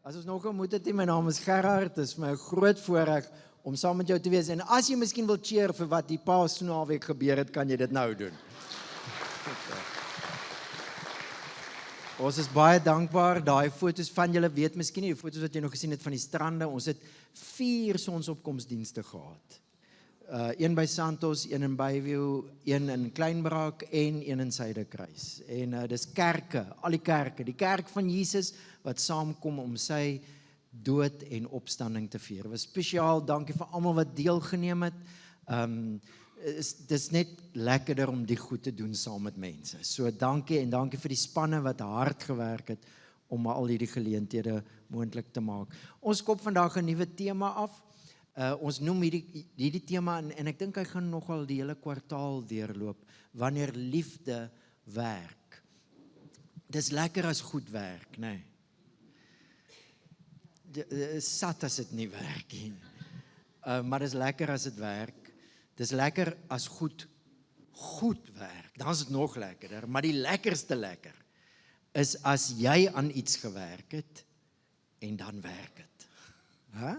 As ons nog ontmoet het, my naam is Gerard, dit is my groot voorreg om saam met jou te wees. En as jy miskien wil cheer vir wat die Paasnaweek gebeur het, kan jy dit nou doen. Ons is baie dankbaar, daai foto's van julle weet miskien nie, die foto's wat jy nog gesien het van die strande, ons het 4 sonsopkomsdienste gehad. Een by Santos, een in Bayview, een in Kleinbraak en een in Suiderkruis. En dis kerke, al die kerke, die kerk van Jesus wat saamkom om sy dood en opstanding te vier. Dit was spesiaal, dankie vir almal wat deelgeneem het. Dis net lekkerder om die goed te doen saam met mense. So dankie en dankie vir die spanne wat hard gewerk het om al hierdie geleenthede moontlik te maak. Ons skop vandag 'n nuwe tema af. Ons noem hierdie tema en ek dink hy gaan nogal die hele kwartaal deurloop, wanneer liefde werk. Dis lekker as goed werk, nee. Sat as dit nie werk nie. Maar dis lekker as dit werk. Dis lekker as goed werk. Dan is dit nog lekkerder, maar die lekkerste lekker is as jy aan iets gewerk het en dan werk dit. Hæ?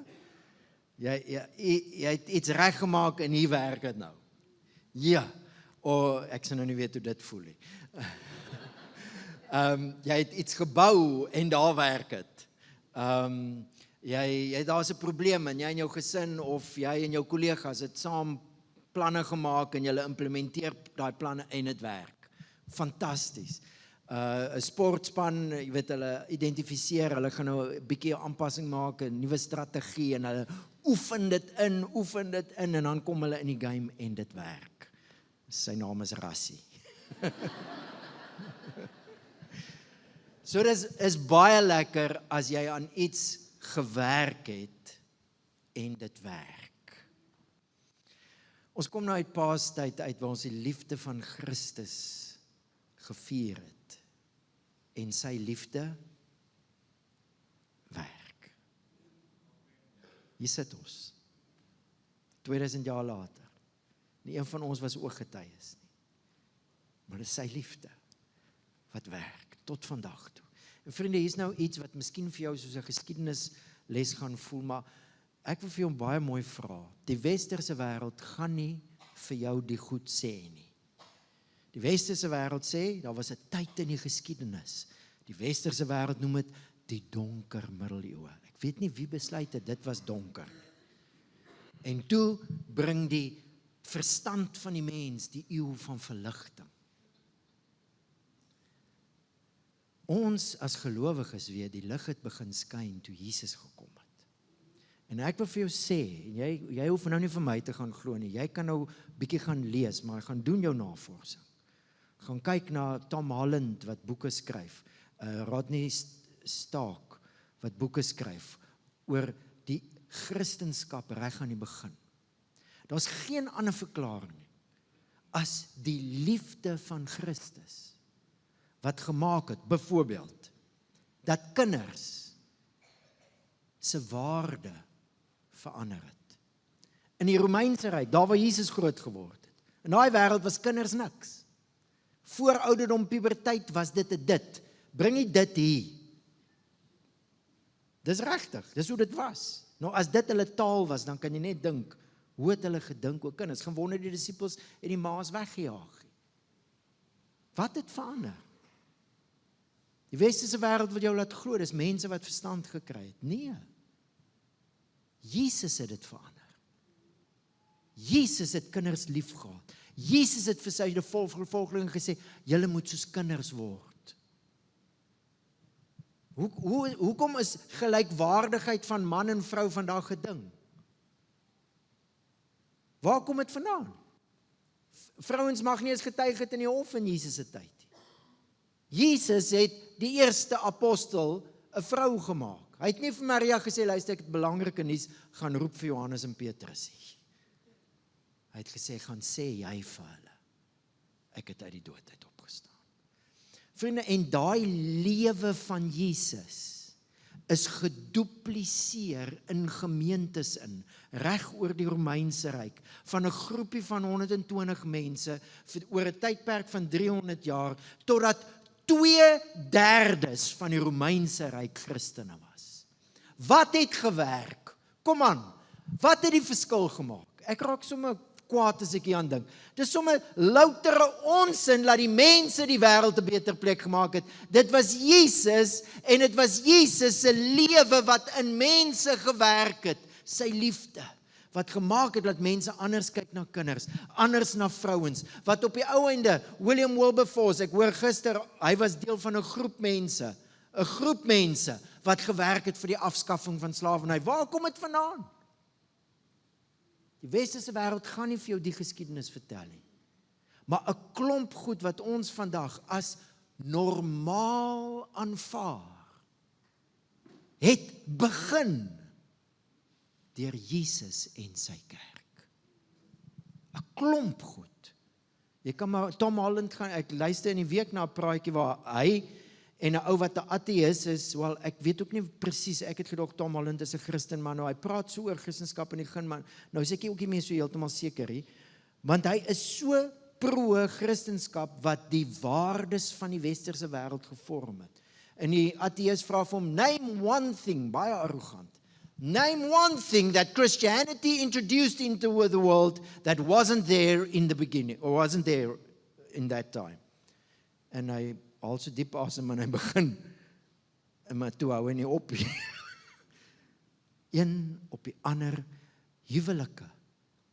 Jy het iets reggemaak en hier werk het nou. Ja, ek sal nou nie weet hoe dit voel nie. Jy het iets gebou en daar werk het. Daar's 'n probleem en jy en jou gesin of jy en jou kollegas het saam planne gemaak en julle implementeer daai planne en dit werk. Fantasties. 'n Sportspan, jy weet, hulle identifiseer, hulle gaan nou 'n bietjie aanpassing maak, 'n nuwe strategie en hulle oefen dit in en dan kom hulle in die game en dit werk. Sy naam is Rassie. So dit is baie lekker as jy aan iets gewerk het en dit werk. Ons kom nou uit Paastyd uit waar ons die liefde van Christus gevier het en sy liefde werk. Hier sit ons, 2000 jaar later. Nie een van ons was ooggetuies nie, maar dit is sy liefde wat werk, tot vandag toe. En vriende, hier is nou iets wat miskien vir jou soos 'n geskiedenisles gaan voel, maar ek wil vir jou baie mooi vra. Die westerse wêreld gaan nie vir jou die goed sê nie. Die westerse wêreld sê, daar was 'n tyd in die geskiedenis. Die westerse wêreld noem dit die donker middeleeue. Ek weet nie wie besluit het, dit was donker. En toe bring die verstand van die mens die eeu van verligting. Ons as gelowiges weet, die lig het begin skyn toe Jesus gekom het. En ek wil vir jou sê, jy hoef nou nie vir my te gaan glo nie, jy kan nou bietjie gaan lees, maar gaan doen jou navorsing. Gaan kyk na Tom Holland wat boeke skryf, Rodney Stark wat boeke skryf oor die Christendom reg aan die begin. Daar's geen ander verklaring nie as die liefde van Christus wat gemaak het, byvoorbeeld, dat kinders se waarde verander het. In die Romeinse Ryk, daar waar Jesus groot geword het, in daai wêreld was kinders niks. Voor ouderdom puberteit was dit 'n dit. Bring nie dit hier. Dis regtig, dis hoe dit was. Nou as dit hulle taal was, dan kan jy net dink, hoe het hulle gedink oor kinders? Gewonder die disippels en die ma's weggejaag. Wat het verander? Die westerse wêreld wat jou laat glo, dis mense wat verstand gekry het. Nee. Jesus het dit verander. Jesus het kinders lief gehad. Jesus het vir sy volgelinge gesê, julle moet soos kinders word. Hoekom is gelykwaardigheid van man en vrou vandag 'n ding? Waar kom dit vandaan? Vrouens mag nie eens getuig het in die hof in Jesus se tyd. Jesus het die eerste apostel 'n vrou gemaak. Hy het nie vir Maria gesê, luister, ek het belangrike nuus, gaan roep vir Johannes en Petrus. Hy het gesê, gaan sê jy vir hulle, ek het uit die dood uit opgestaan. Vriende, en daai lewe van Jesus is gedupliseer in gemeentes reg oor die Romeinse Ryk, van 'n groepie van 120 mense, oor 'n tydperk van 300 jaar, totdat 2/3 van die Romeinse Ryk Christene was. Wat het gewerk? Kom aan, wat het die verskil gemaak? Ek raak sommer kwaad as ek hier aan dink. Dis sommer loutere onsin dat die mense die wêreld 'n beter plek gemaak het. Dit was Jesus en dit was Jesus se lewe wat in mense gewerk het. Sy liefde wat gemaak het dat mense anders kyk na kinders, anders na vrouens, wat op die ou einde, William Wilberforce, ek hoor gister, hy was deel van 'n groep mense wat gewerk het vir die afskaffing van slawerny. Waar kom dit vandaan? Die westerse wêreld gaan nie vir jou die geskiedenis vertel nie. Maar 'n klomp goed wat ons vandag as normaal aanvaar, het begin deur Jesus en sy kerk. 'n Klomp goed. Jy kan maar Tom Holland gaan, ek luister in die week na 'n praatjie waar hy en 'n ou wat 'n ateïs is, wel ek weet ook nie presies, ek het gedog Tom Holland is 'n Christen, maar nou hy praat so oor Christendom in die begin, maar nou is ek ook nie meer so heeltemal seker nie, want hy is so pro-Christendom wat die waardes van die westerse wêreld gevorm het. En die ateïs vra vir hom, name one thing, baie arrogant. Name one thing that Christianity introduced into the world that wasn't there in the beginning, or wasn't there in that time. En hy haal so diep asem en hy begin, maar toe hou hy nie op. Een op die ander, huwelike.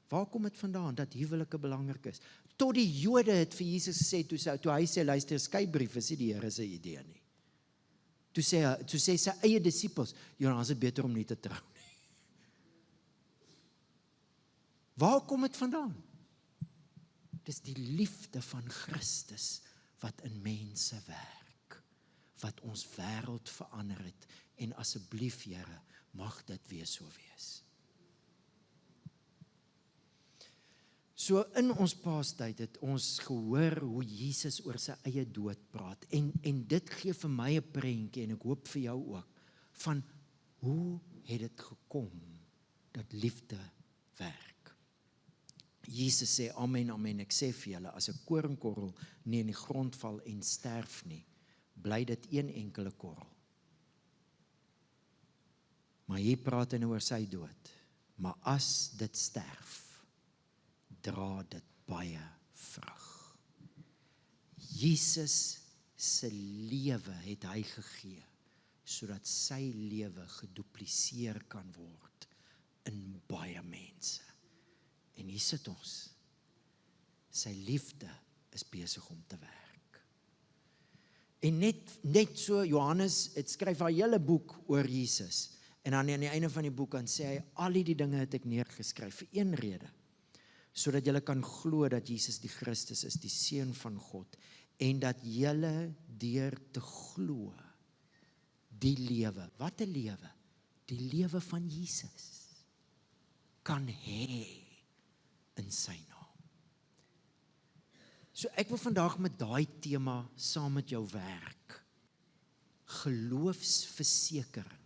Waar kom dit vandaan, dat huwelike belangrik is? Tot die Jode het vir Jesus gesê, toe hy sê, luister, skeibrief is nie die Here se idee nie. Toe sê sy eie disippels, dan is dit beter om nie te trou nie. Waar kom dit vandaan? Dis die liefde van Christus wat in mense werk, wat ons wêreld verander het, en asseblief Here, mag dit weer so wees. So in ons paastyd het ons gehoor hoe Jesus oor sy eie dood praat, en dit gee vir my 'n prentjie, en ek hoop vir jou ook, van hoe het dit gekom, dat liefde werk. Jesus sê, amen, amen, ek sê vir julle, as 'n koringkorrel nie in die grond val en sterf nie, bly dit een enkele korrel. Maar hier praat hy nou oor sy dood, maar as dit sterf, dra dit baie vrug. Jesus se lewe het hy gegee, sodat sy lewe gedupliseer kan word in baie mense. En hier sit ons. Sy liefde is besig om te werk. En net so, Johannes, het skryf 'n hele boek oor Jesus. En dan aan die einde van die boek dan sê hy, al die dinge het ek neergeskryf vir een rede, sodat julle kan glo dat Jesus die Christus is, die Seun van God, en dat julle deur te glo, die lewe, wat 'n lewe? Die lewe van Jesus, kan hê in sy naam. So ek wil vandag met daai tema saam met jou werk. Geloofsversekering,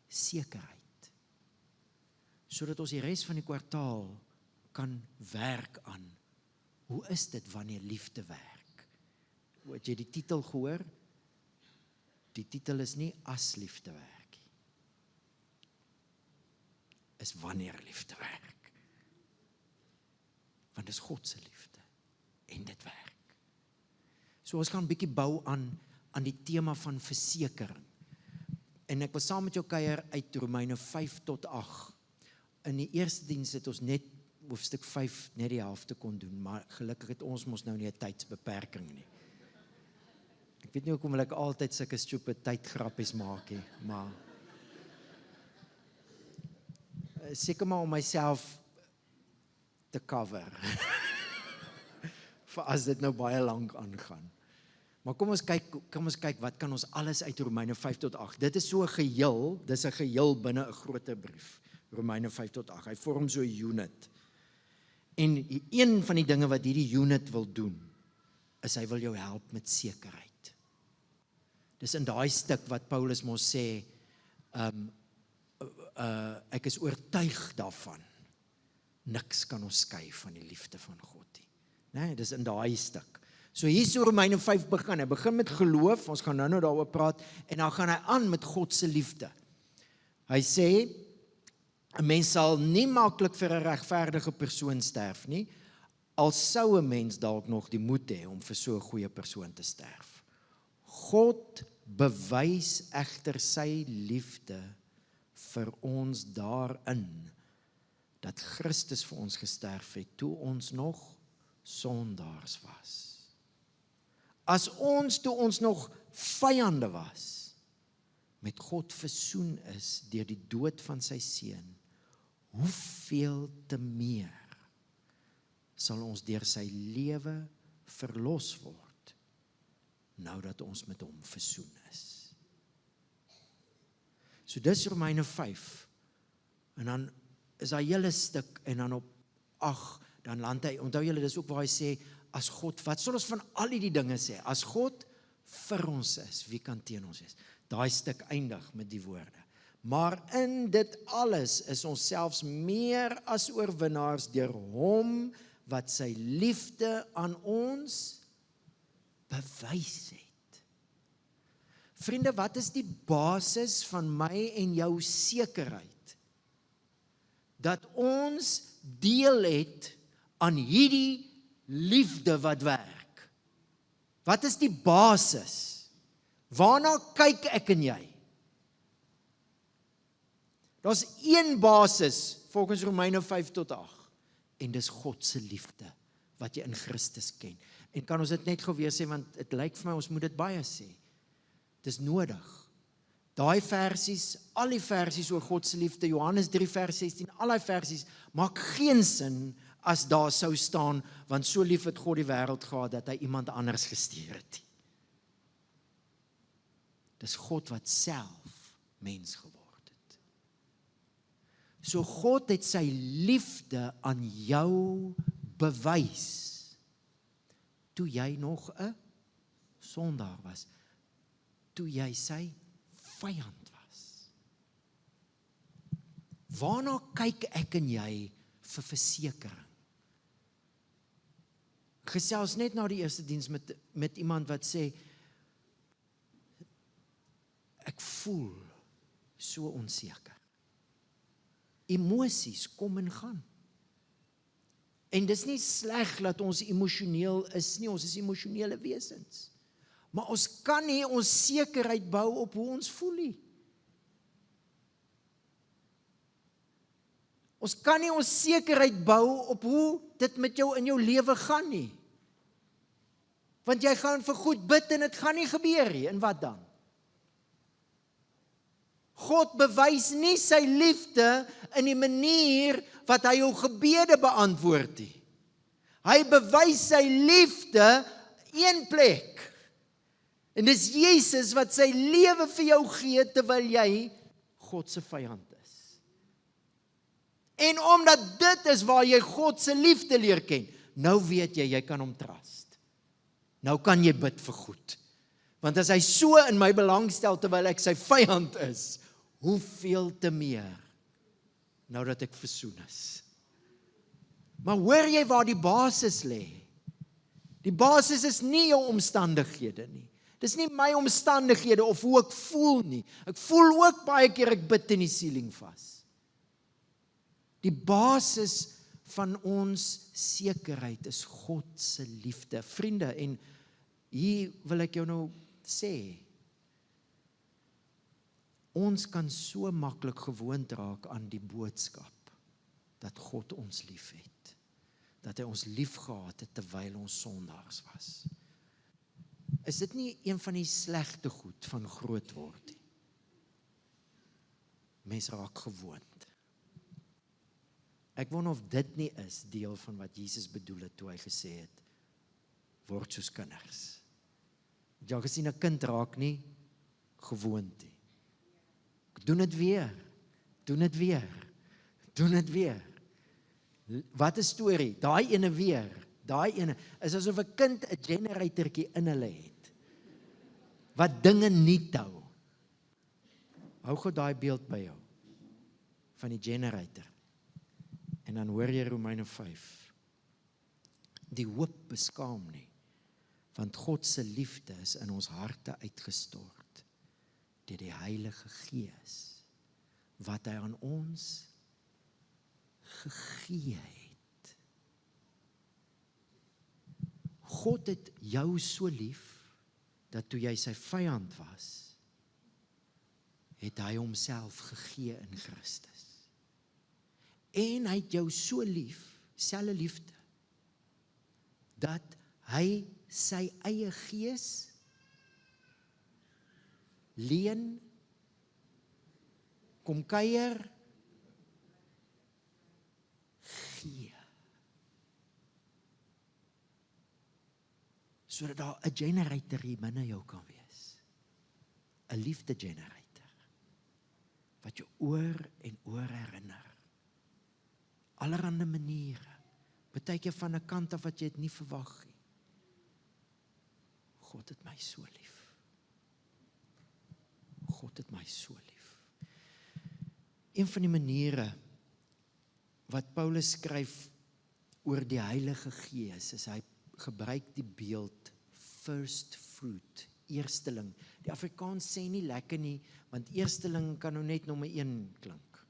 sekerheid, sodat ons die res van die kwartaal kan werk aan, hoe is dit wanneer liefde werk? Het jy die titel gehoor? Die titel is nie as liefde werk, is wanneer liefde werk. Want dit is God se liefde, en dit werk. So ons gaan 'n bietjie bou aan die tema van versekering. En ek wil saam met jou kuier uit Romeine 5 tot 8. In die eerste diens het ons net hoofstuk 5 net die helfte kon doen, maar gelukkig het ons mos nou nie 'n tydsbeperking nie. Ek weet nie hoekom wil ek altyd sulke stupid tydgrappies maak nie, maar seker maar om myself te cover, vir as dit nou baie lank aangaan. Maar kom ons kyk wat kan ons alles uit Romeine 5 tot 8. Dit is so 'n geheel, dis 'n geheel binne 'n groter brief. Romeine 5 tot 8. Hy vorm so 'n unit. En een van die dinge wat hierdie unit wil doen, is hy wil jou help met sekerheid. Dis in daai stuk wat Paulus mos sê, ek is oortuig daarvan, niks kan ons skei van die liefde van God nie. Nee, dis in daai stuk. So hier is Romeine 5 begin. Hy begin met geloof, ons gaan nou daaroor praat, en dan gaan hy aan met God se liefde. Hy sê, 'n mens sal nie maklik vir 'n regverdige persoon sterf nie, al sou 'n mens dalk nog die moed hê om vir so 'n goeie persoon te sterf. God bewys egter sy liefde vir ons daarin, dat Christus vir ons gesterf het, toe ons nog sondaars was. Toe ons nog vyande was, met God versoen is deur die dood van sy seun, hoeveel te meer sal ons deur sy lewe verlos word, nou dat ons met hom versoen is. So dis Romeine 5, en dan is daar 'n hele stuk, en dan op 8, dan land hy, onthou julle, dis ook waar hy sê, as God, wat sal ons van al die dinge sê, as God vir ons is, wie kan teen ons wees? Daai stuk eindig met die woorde, maar in dit alles is ons selfs meer as oorwinnaars deur hom, wat sy liefde aan ons bewys het. Vriende, wat is die basis van my en jou sekerheid? Dat ons deel het aan hierdie liefde wat werk. Wat is die basis? Waarna kyk ek en jy? Daar's een basis, volgens Romeine 5 tot 8, en dis God se liefde, wat jy in Christus ken. En kan ons dit net gou weer sê, want dit lyk vir my, ons moet dit baie sê. Dis nodig. Daai versies, al die versies oor God se liefde, Johannes 3 vers 16, al die versies, maak geen sin as daar sou staan, want so lief het God die wêreld gehad, dat hy iemand anders gestuur het. Dis God wat self mens geword het. So God het sy liefde aan jou bewys, toe jy nog 'n sondaar was, toe jy sy vyand was. Waarna kyk ek en jy vir versekering? Gesels net na die eerste diens met iemand wat sê, ek voel so onseker. Emosies kom en gaan. En dis nie sleg dat ons emosioneel is nie, ons is emosionele wesens. Maar ons kan nie ons sekerheid bou op hoe ons voel nie. Ons kan nie ons sekerheid bou op hoe dit met jou in jou lewe gaan nie. Want jy gaan vir goed bid en dit gaan nie gebeur nie, en wat dan? God bewys nie sy liefde in die manier wat hy jou gebede beantwoord nie. Hy bewys sy liefde een plek. En dis Jesus wat sy lewe vir jou gee, terwyl jy God se vyand is. En omdat dit is waar jy God se liefde leer ken, nou weet jy kan hom trust. Nou kan jy bid vir goed. Want as hy so in my belang stel, terwyl ek sy vyand is, hoeveel te meer, nou dat ek versoen is. Maar hoor jy waar die basis lê? Die basis is nie jou omstandighede nie. Dis nie my omstandighede of hoe ek voel nie. Ek voel ook baie keer ek bid in die ceiling vas. Die basis van ons sekerheid is God se liefde. Vriende, en hier wil ek jou nou sê, ons kan so maklik gewoond raak aan die boodskap dat God ons liefhet. Dat hy ons lief gehad het terwyl ons sondaars was. Is dit nie een van die slegte goed van groot word nie? Mens raak gewoond. Ek wonder of dit nie is deel van wat Jesus bedoel het toe hy gesê het, word soos kinders. Het jy al gesien, 'n kind raak nie gewoond nie. Doen dit weer, doen dit weer, doen dit weer. Wat 'n storie, daai ene weer, daai ene, is asof 'n kind 'n generatortjie in hulle het, wat dinge nie hou. Hou gou daai beeld by jou, van die generator. En dan hoor jy Romeine 5. Die hoop beskaam nie, want God se liefde is in ons harte uitgestort deur die Heilige Gees, wat hy aan ons gegee het. God het jou so lief, dat toe jy sy vyand was, het hy homself gegee in Christus. En hy het jou so lief, selfe liefde, dat hy sy eie gees leen, kom kuier, gee. Sodat daar 'n generator hier binne jou kan wees. 'n Liefde generator. Wat jou oor en oor herinner. Allerhande maniere. Partykeer van 'n kant af wat jy het nie verwag nie. God het my so lief. God het my so lief. Een van die maniere wat Paulus skryf oor die Heilige Gees, is hy gebruik die beeld first fruit, eersteling. Die Afrikaans sê nie lekker nie, want eersteling kan nou net nommer 1 klink.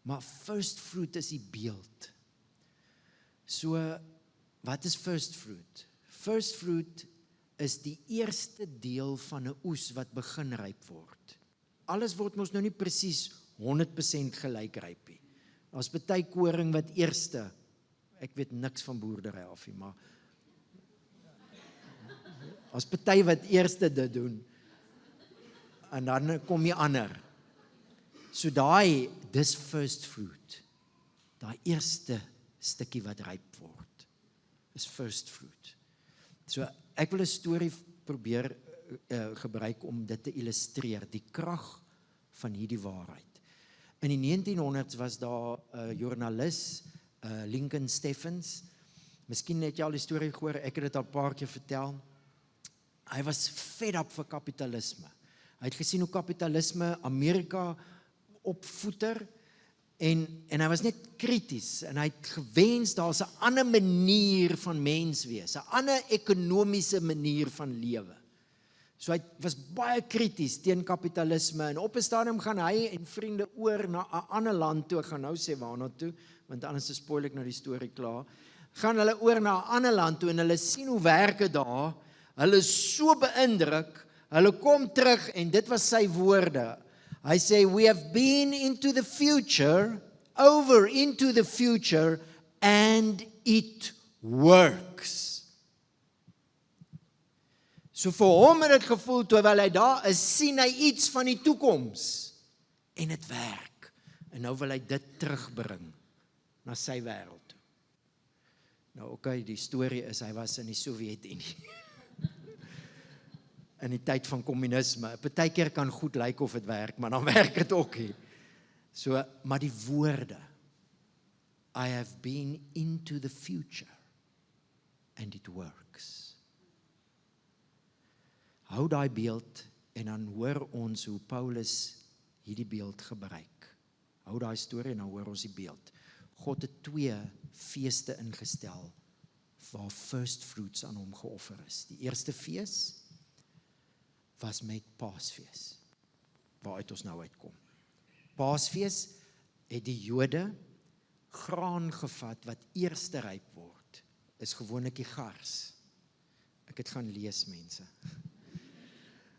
Maar first fruit is die beeld. So, wat is first fruit? First fruit is die eerste deel van 'n oes wat begin ryp word. Alles word mos nou nie presies 100% gelyk ryp nie. Daar's party koring wat eerste, ek weet niks van boerdery af nie, maar as party wat eerste dit doen, en dan kom die ander. So dis first fruit. Daai eerste stukkie wat ryp word, is first fruit. So ek wil 'n storie probeer gebruik om dit te illustreer, die krag van hierdie waarheid. In die 1900s was daar 'n joernalis, Lincoln Steffens. Miskien het jy al die storie gehoor, ek het dit al 'n paar keer vertel. Hy was fed up vir kapitalisme. Hy het gesien hoe kapitalisme Amerika opvoeter, en hy was net krities, en hy het gewens daar's 'n ander manier van mens wees, 'n ander ekonomiese manier van lewe. So hy was baie krities teen kapitalisme, en op 'n stadium gaan hy en vriende oor na 'n ander land toe, ek gaan nou sê waarna toe, want anders spoil ek nou die storie klaar, gaan hulle oor na 'n ander land toe, en hulle sien hoe werk dit daar, hulle is so beïndruk, hulle kom terug, en dit was sy woorde. Hy sê, we have been into the future, over into the future, and it works. So vir hom het dit gevoel, terwyl hy daar is, sien hy iets van die toekoms, en het werk. En nou wil hy dit terugbring na sy wêreld toe. Nou oké, die storie is, hy was in die Sowjetunie. In die tyd van kommunisme. Partykeer kan goed lyk of dit werk, maar dan werk dit ook nie. So, maar die woorde, I have been into the future, and it works. Hou daai beeld, en dan hoor ons hoe Paulus hierdie beeld gebruik. Hou daai storie, en dan hoor ons die beeld. God het 2 feeste ingestel, waar first fruits aan hom geoffer is. Die eerste fees was met Paasfees, waaruit ons nou uitkom. Paasfees het die Jode graan gevat wat eerste ryp word, is gewoonlik die gars. Ek het gaan lees, mense.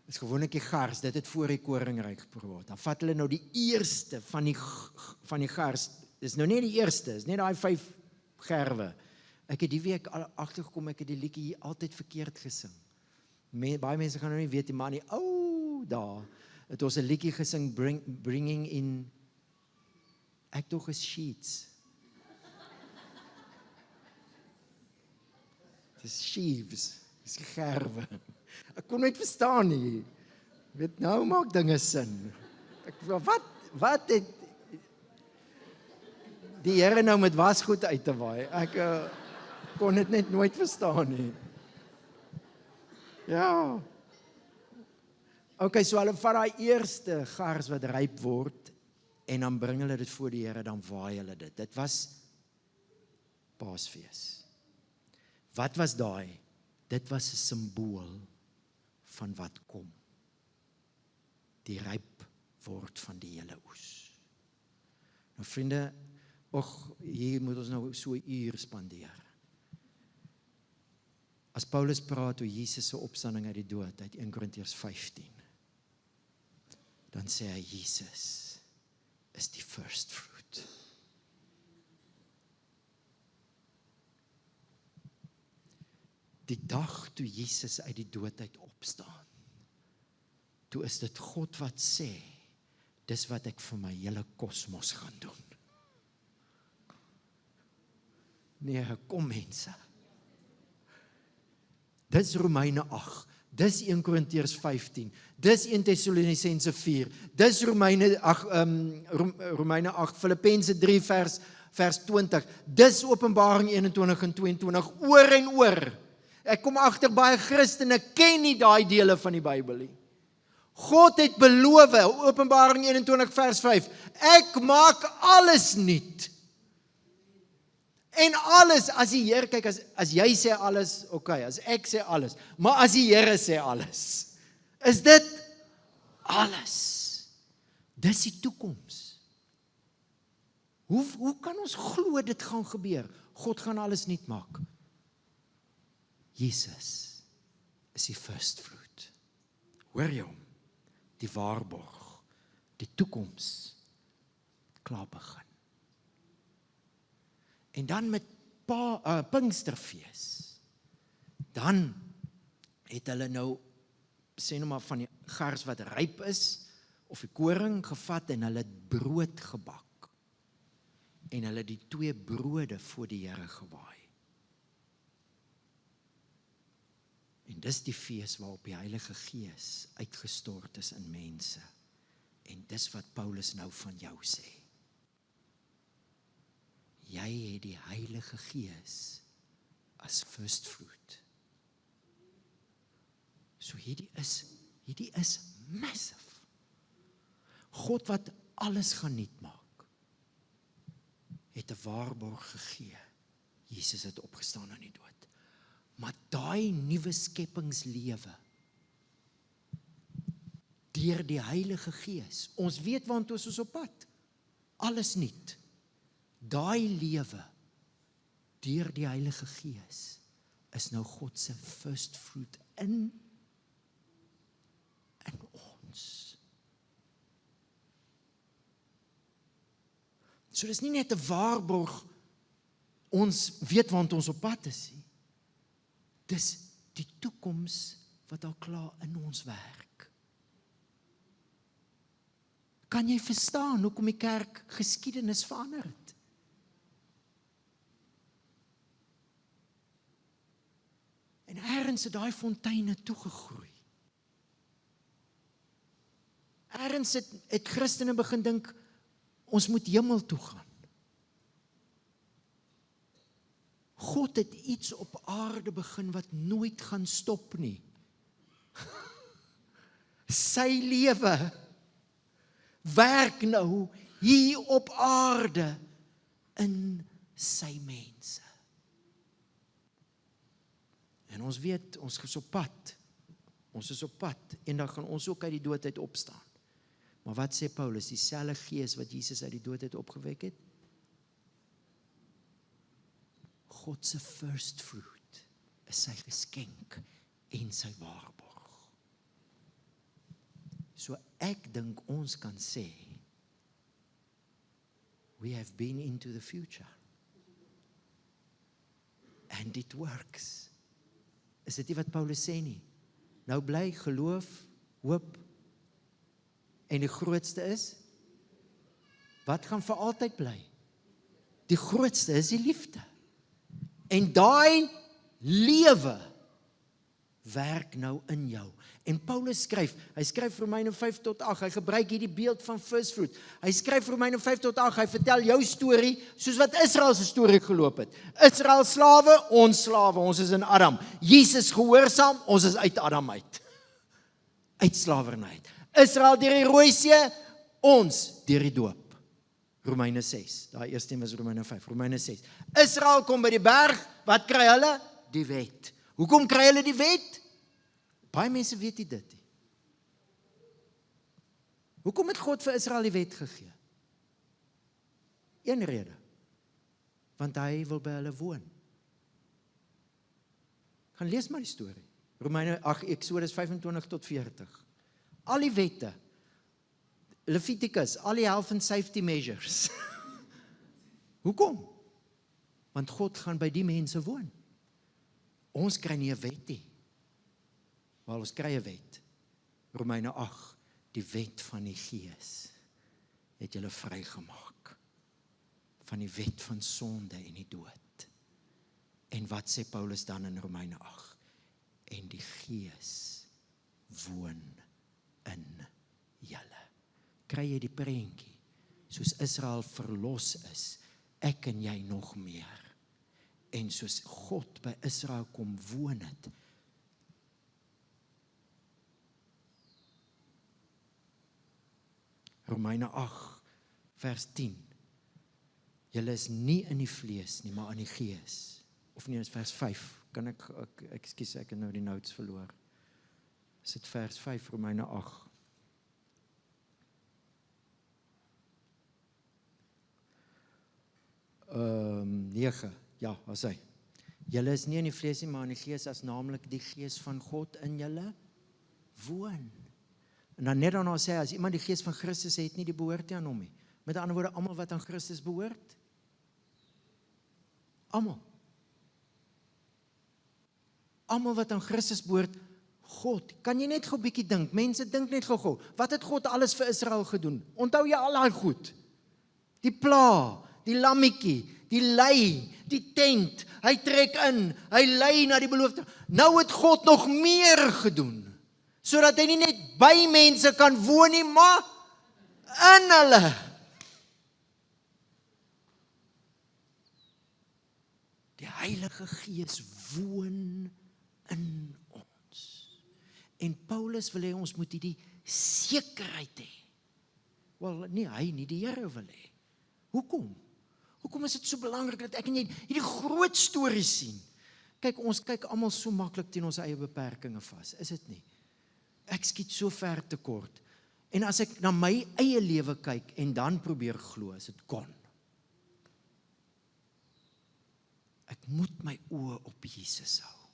Is gewoonlik die gars, dit het voor die koringryk geword. Dan vat hulle nou die eerste van die gars, dis nou nie die eerste, is net daai 5 gerwe. Ek het die week agtergekom, ek het die liedjie altyd verkeerd gesing. Baie mense gaan nou nie weet die man nie, daar, het ons 'n liedjie gesing, bringing in, ek tog is sheets. Dis sheaves, dis gerwe. Ek kon net verstaan nie. Weet, nou maak dinge sin. Wat het die Here nou met wasgoed uit te waai? Ek kon dit net nooit verstaan nie. Ja. Okay, so hulle vat daai eerste gars wat ryp word, en dan bring hulle dit voor die Here, dan waai hulle dit. Dit was Paasfees. Wat was daai? Dit was 'n simbool van wat kom. Die ryp word van die hele oes. Nou vriende, hier moet ons nou so 'n uur spandeer. As Paulus praat oor Jesus se opstanding uit die dood, uit 1 Korintiërs 15, dan sê hy, Jesus is die first fruit. Die dag toe Jesus uit die dood uit opstaan, toe is dit God wat sê, dis wat ek vir my hele kosmos gaan doen. Nee, kom mense. Dis Romeine 8, dis 1 Korintiërs 15, dis 1 Tessalonisense 4, dis Romeine 8, Filippense 3 vers 20, dis Openbaring 21 en 22, oor en oor. Ek kom agter baie Christene ken nie daai dele van die Bybel nie. God het beloof, Openbaring 21 vers 5, ek maak alles nuut. En alles, as die Here, kyk, as jy sê alles, okay, as ek sê alles, maar as die Here sê alles, is dit alles. Dis die toekoms. Hoe kan ons glo dit gaan gebeur? God gaan alles nuut maak. Jesus is die first fruit. Hoor jy hom? Die waarborg, die toekoms, klaar begin. En dan met Pinksterfees, dan het hulle nou, sê nou maar van die gars wat ryp is, of die koring gevat en hulle het brood gebak. En hulle die 2 brode voor die Here gewaai. En dis die fees waarop die Heilige Gees uitgestort is in mense. En dis wat Paulus nou van jou sê. Jy het die Heilige Gees as first fruit. So hierdie is massive. God wat alles gaan nuut maak, het 'n waarborg gegee. Jesus het opgestaan uit die dood. Maar daai nuwe skepingslewe, deur die Heilige Gees, ons weet waantoe ons op pad, alles nuut. Daai lewe, deur die Heilige Gees, is nou God se first fruit in ons. So dis nie net 'n waarborg, ons weet waantoe ons op pad is nie. Dis die toekoms wat al klaar in ons werk. Kan jy verstaan hoekom die kerk geskiedenis verander het? En ergens het daai fonteine toegegroei. Ergens het Christene begin dink, ons moet hemel toe gaan. God het iets op aarde begin wat nooit gaan stop nie. Sy lewe werk nou hier op aarde in sy mense. En ons weet, ons is op pad. Ons is op pad. Eendag gaan ons ook uit die dood uit opstaan. Maar wat sê Paulus? Dieselfde Gees wat Jesus uit die dood uit opgewek het? God se first fruit is sy geskenk en sy waarborg. So ek dink ons kan sê, we have been into the future. And it works. Is dit nie wat Paulus sê nie? Nou bly geloof, hoop, en die grootste is, wat gaan vir altyd bly? Die grootste is die liefde. En daai lewe werk nou in jou. En Paulus skryf, hy skryf Romeine 5-8, hy gebruik hierdie beeld van first fruit. Hy skryf Romeine 5-8, hy vertel jou storie, soos wat Israel se storie geloop het. Israel slawe, ons is in Adam. Jesus gehoorsaam, ons is uit Adam uit. Uit slawerny uit. Israel deur die Rooi See, ons deur die doop. Romeine 6, daai eerste een was Romeine 5, Romeine 6. Israel kom by die berg, wat kry hulle? Die wet. Hoekom kry hulle die wet? Baie mense weet nie dit nie. Hoekom het God vir Israel die wet gegee? Een rede. Want hy wil by hulle woon. Gaan lees maar die storie. Exodus 25 tot 40. Al die wette, Leviticus, al die health and safety measures. Hoekom? Want God gaan by die mense woon. Ons kry nie 'n wet nie. Maar ons kry 'n wet. Romeine 8, die wet van die Gees het julle vrygemaak van die wet van sonde en die dood. En wat sê Paulus dan in Romeine 8? En die Gees woon in julle. Kry jy die prentjie? Soos Israel verlos is, ek en jy nog meer. En soos God by Israel kom woon het, Romeine 8, vers 10. Julle is nie in die vlees nie, maar in die Gees. Of nie, is vers 5. Kan ek het nou die notes verloor. Is dit vers 5, Romeine 8. Nege, ja, was hy. Julle is nie in die vlees nie, maar in die Gees, as naamlik die Gees van God in julle woon. En dan net daarna sê, as iemand die Gees van Christus het, nie die behoort aan hom nie. Met ander woorde, almal wat aan Christus behoort. Almal. Almal wat aan Christus behoort, God. Kan jy net gou 'n bietjie dink? Mense dink net gou. Wat het God alles vir Israel gedoen? Onthou jy al daai goed? Die pla, die lammetjie, die lei, die tent. Hy trek in, hy lei na die beloofde. Nou het God nog meer gedoen. Sodat hy nie net by mense kan woon nie, maar in hulle. Die Heilige Gees woon in ons. En Paulus wil hê ons moet hierdie sekerheid hê. Wel, nie hy nie, die Here wil hê. Hoekom? Hoekom is dit so belangrik dat ek en jy hierdie groot storie sien? Kyk, ons kyk almal so maklik teen ons eie beperkings vas, is dit nie? Ek skiet so ver tekort. En as ek na my eie lewe kyk en dan probeer glo, is dit kon. Ek moet my oë op Jesus hou.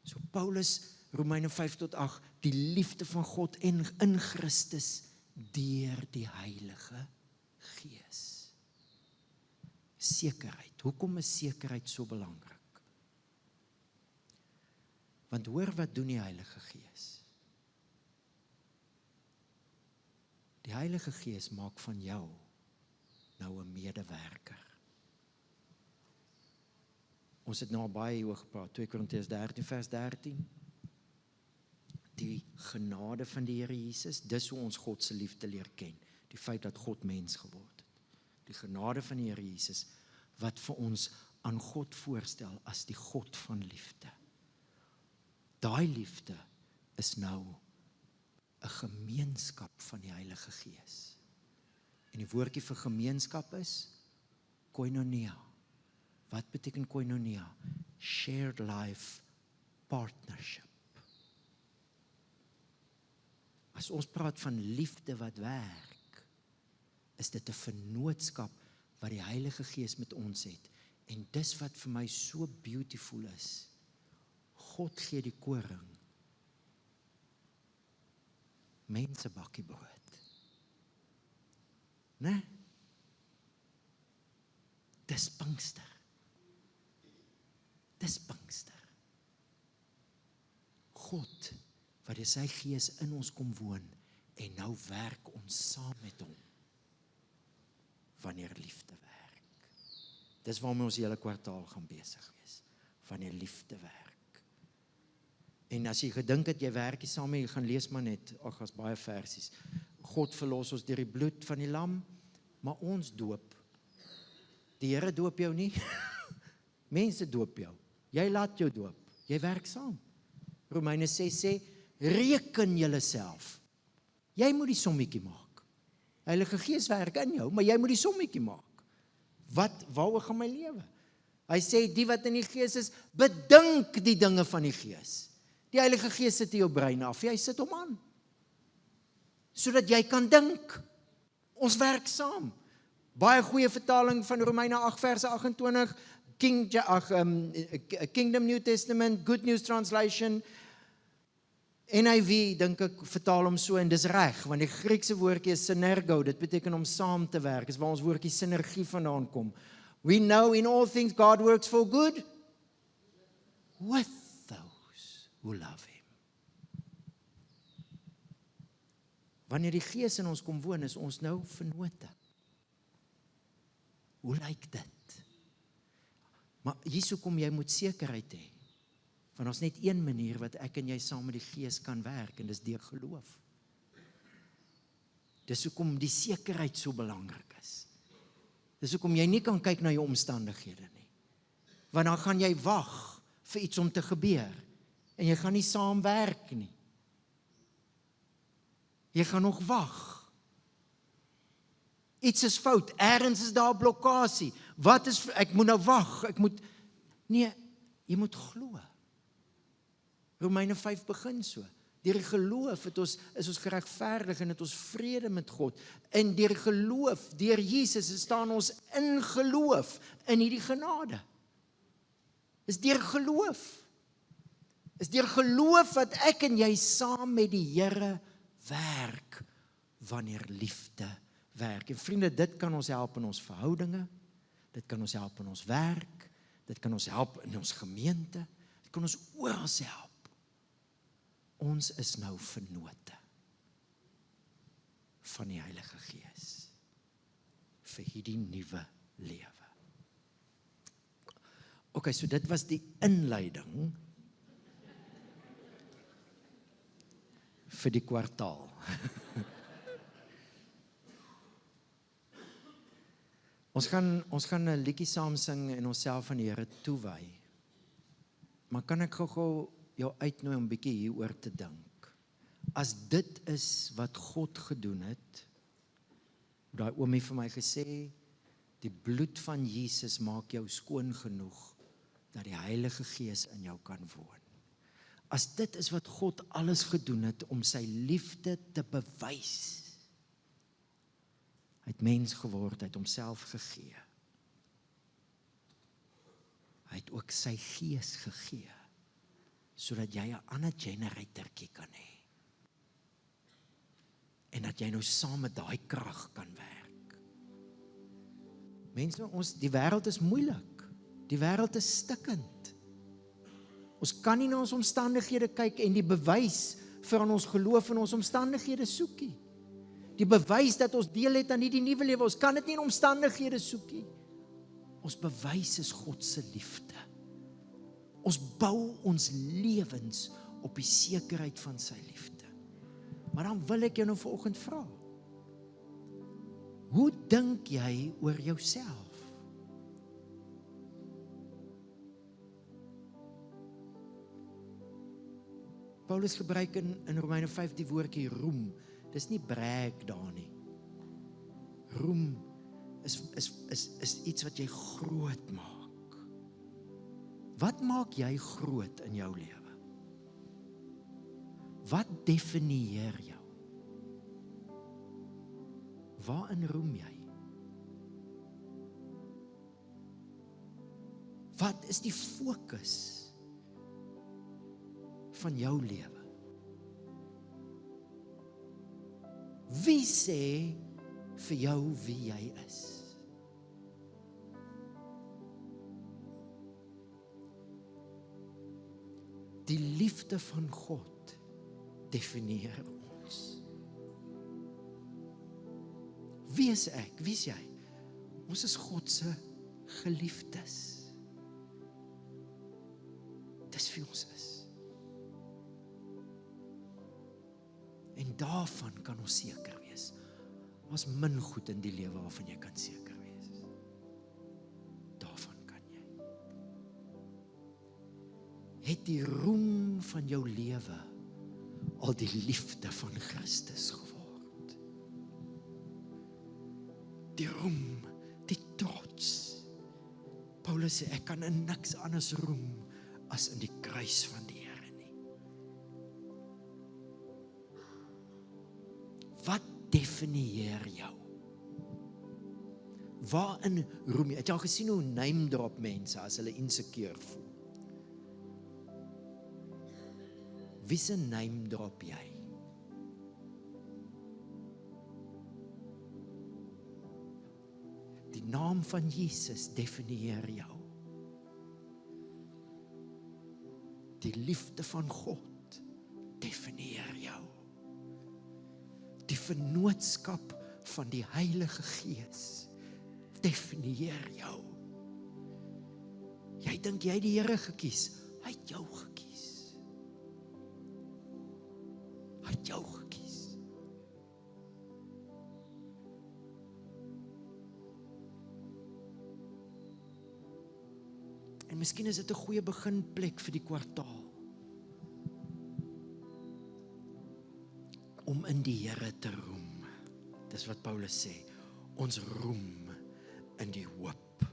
So Paulus, Romeine 5 tot 8, die liefde van God en in Christus deur die Heilige Gees. Sekerheid. Hoekom is sekerheid so belangrik? Want hoor wat doen die Heilige Gees. Die Heilige Gees maak van jou nou 'n medewerker. Ons het nou al baie oor gepraat, 2 Korintiërs 13 vers 13. Die genade van die Here Jesus, dis hoe ons God se liefde leer ken. Die feit dat God mens geword het. Die genade van die Here Jesus, wat vir ons aan God voorstel as die God van liefde. Daai liefde is nou 'n gemeenskap van die Heilige Gees. En die woordjie vir gemeenskap is koinonia. Wat beteken koinonia? Shared life partnership. As ons praat van liefde wat werk, is dit 'n vennootskap wat die Heilige Gees met ons het. En dis wat vir my so beautiful is. God gee die koring. Mense bakkie brood. Né? Dis Pinkster. Dis Pinkster. God, wat deur sy Gees in ons kom woon, en nou werk ons saam met hom, wanneer liefde werk. Dis waarom ons hele kwartaal gaan besig wees, wanneer liefde werk. En as jy gedink het, jy werk nie saam mee, jy gaan lees maar net, as baie versies. God verlos ons deur die bloed van die lam, maar ons doop. Die Here doop jou nie. Mense doop jou. Jy laat jou doop. Jy werk saam. Romeine 6 sê, reken julle self. Jy moet die sommetjie maak. Heilige Gees werk in jou, maar jy moet die sommetjie maak. Waaroor gaan my lewe? Hy sê, die wat in die Gees is, bedink die dinge van die Gees. Die Heilige Gees sit in jou brein af, jy sit hom aan. Sodat jy kan dink. Ons werk saam. Baie goeie vertaling van Romeine 8 vers 28, Kingdom New Testament, Good News Translation, NIV dink ek vertaal hom so en dis reg, want die Griekse woordjie is synergo, dit beteken om saam te werk, is waar ons woordjie sinergie vandaan kom. We know in all things God works for good with those who love Him. Wanneer die Gees in ons kom woon, is ons nou vennote. Hoe lyk dit? Maar hierso kom jy moet sekerheid hê. Want ons net een manier wat ek en jy saam met die Gees kan werk, en dis deur geloof. Dis hoekom die sekerheid so belangrik is. Dis hoekom jy nie kan kyk na jou omstandighede nie. Want dan gaan jy wag vir iets om te gebeur, en jy gaan nie saam werk nie. Jy gaan nog wag. Iets is fout, ergens is daar 'n blokkasie. Wat is, ek moet nou wag, nee, jy moet glo. Romeine 5 begin so. Deur die geloof is ons geregverdig en het ons vrede met God. En deur geloof, deur Jesus, staan ons in geloof in hierdie genade. Is deur geloof. Is deur geloof wat ek en jy saam met die Here werk, wanneer liefde werk. En vriende, dit kan ons help in ons verhoudinge, dit kan ons help in ons werk, dit kan ons help in ons gemeente, dit kan ons oral help. Ons is nou vennote van die Heilige Gees vir hierdie nuwe lewe. Okay, so dit was die inleiding vir die kwartaal. Ons gaan 'n liedjie saam sing en onsself aan die Here toewy. Maar kan ek gou jou uitnooi om 'n bietjie hieroor te dink? As dit is wat God gedoen het, daai oomie vir my gesê, die bloed van Jesus maak jou skoon genoeg dat die Heilige Gees in jou kan woon. As dit is wat God alles gedoen het om sy liefde te bewys, hy het mens geword, hy het homself gegee. Hy het ook sy Gees gegee, sodat jy 'n ander generatorkie kan hê. En dat jy nou saam met daai krag kan werk. Mense, die wêreld is moeilik. Die wêreld is stikkend. Ons kan nie na ons omstandighede kyk en die bewys vir ons geloof in ons omstandighede soekie. Die bewys dat ons deel het aan hierdie nuwe lewe, ons kan dit nie in omstandighede soekie. Ons bewys is God se liefde. Ons bou ons lewens op die sekerheid van sy liefde. Maar dan wil ek jou nou vanoggend vra, hoe dink jy oor jouself? Paulus gebruik in Romeine 5 die woordjie roem. Dis nie brag daar nie. Roem is iets wat jy groot maak. Wat maak jy groot in jou lewe? Wat definieer jou? Waarin roem jy? Wat is die fokus van jou lewe? Wie sê vir jou wie jy is? Die liefde van God definieer ons. Wie is ek? Wie is jy? Ons is God se geliefdes. Dis wie ons is. En daarvan kan ons seker wees. Ons min goed in die lewe waarvan jy kan seker wees. Daarvan kan jy. Het die roem van jou lewe al die liefde van Christus geword? Die roem, die trots. Paulus sê, ek kan in niks anders roem as in die kruis van die Here nie. Wat definieer jou? Waarin roem jy? Het jy al gesien hoe name drop mense as hulle insecure voel? Wie se name drop jy? Die naam van Jesus definieer jou. Die liefde van God definieer jou. Die vennootskap van die Heilige Gees definieer jou. Jy dink jy het die Here gekies, hy het jou gekies. Hy het jou gekies. En miskien is dit 'n goeie beginplek vir die kwartaal. Om in die Here te roem. Dis wat Paulus sê. Ons roem in die hoop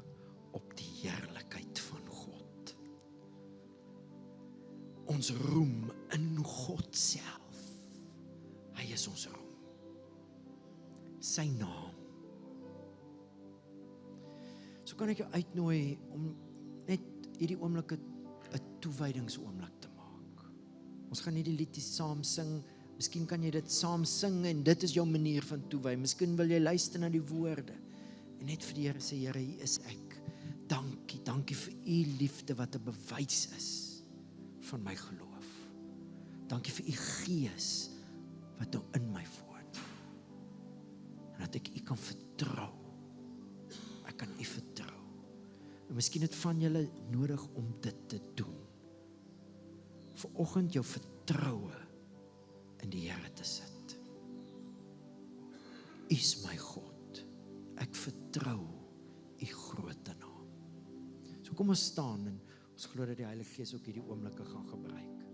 op die heerlikheid van God. Ons roem in God self. Hy is ons roem. Sy naam. So kan ek jou uitnooi om net hierdie oomblik 'n toewydingsoomblik te maak. Ons gaan nie die liedjie saam sing. Miskien kan jy dit saam sing en dit is jou manier van toewy. Miskien wil jy luister na die woorde en net vir die Here sê, Here, hier is ek. Dankie, dankie vir u liefde wat 'n bewys is van my geloof. Dankie vir u Gees wat nou in my woon. En dat ek u kan vertrou. Ek kan u vertrou. En miskien het van julle nodig om dit te doen. Vanoggend jou vertroue in die Here te sit. U is my God. Ek vertrou u groot naam. So kom ons staan en ons glo dat die Heilige Gees ook hierdie oomblikke gaan gebruik.